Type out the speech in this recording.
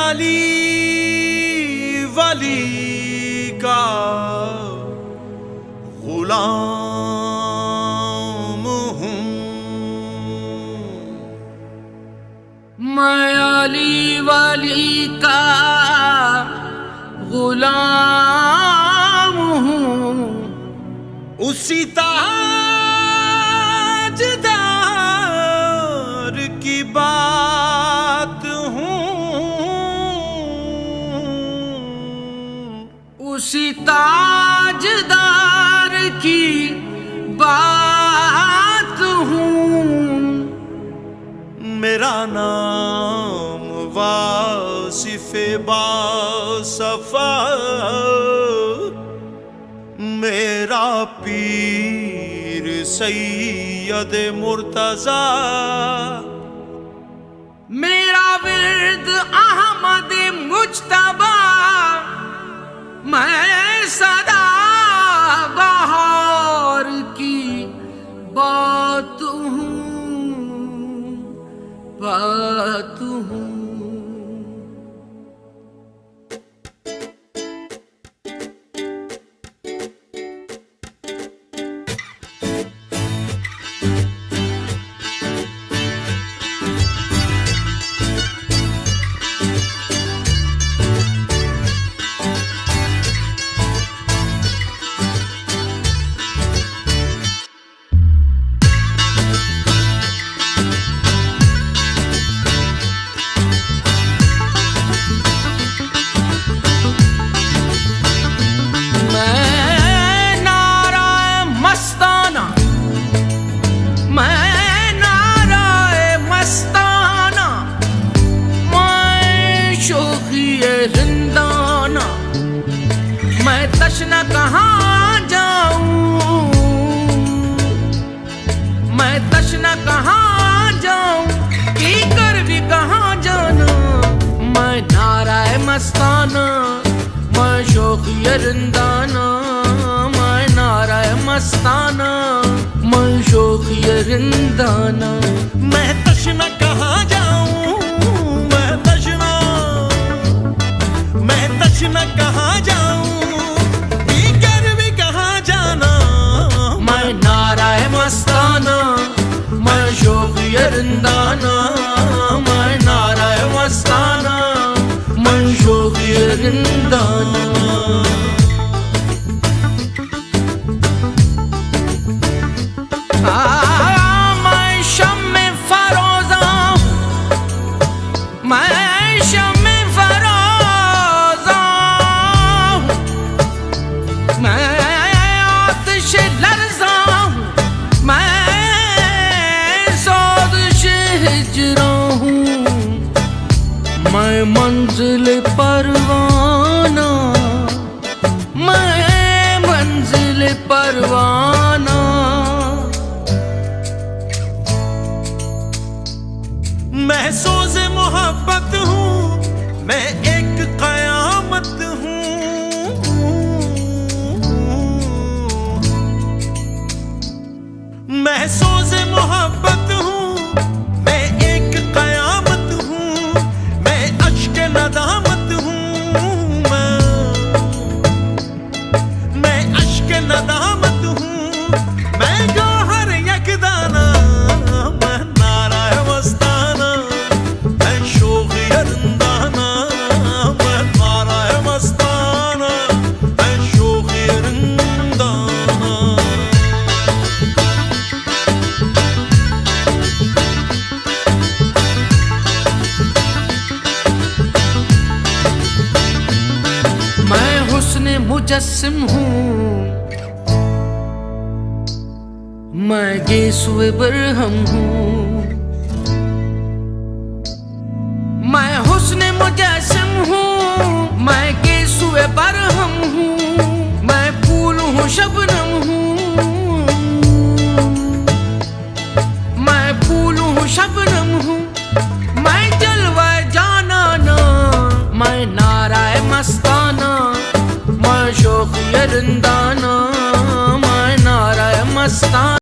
अली वली का गुलाम हूँ। मैं अली वली का गुलाम हूँ। उसी ताजदार की बात हूँ। उसी ताजदार की बात हूँ। मेरा नाम वासिफ़े बासफ़ा, मेरा पीर सैयद मुर्तज़ा, मेरा विर्द अहमद मुज्तबा। मैं सदा बहार की बात हूँ, बात हूँ। मैं तशना कहाँ जाऊं, मैं तशना कहाँ जाऊं, पीकर भी कहाँ जाना। मैं नाराए मस्ताना, मैं शौक़िए रिंदाना। मैं नाराए मस्ताना, मैं शौक़िए रिंदाना। मैं तशना कहाँ जाऊं, मैं तशना कहाँ जाऊं, पीकर भी कहाँ जाना। मैं नाराए मस्ताना, मैं शौक़िए रिंदाना। मैं नाराए मस्ताना, मैं शौक़िए रिंदाना। मैं शम्मे फरोज़ा, मैं शम्मे फरोज़ा, मैं आतिश लर्ज़ा, मैं सोज़श हिजरा हूँ। मैं मंजिल परवाना, मैं मंजिल परवाना। मैं सोज़े मोहब्बत हूँ, मैं एक क़यामत हूँ। मैं सोज़े मोहब्बत हूँ, मैं एक क़यामत हूँ। मैं अश्क नदामत हूँ, मैं अश्क नदामत हूँ। मैं गौहर यकदाना, मैं नाराए मस्ताना, मैं शौक़िए रिंदाना। मैं नाराए मस्ताना, मैं शौक़िए रिंदाना। मैं हुस्न मुजस्सिम हूँ, मैं गेसुए बरहम हूँ।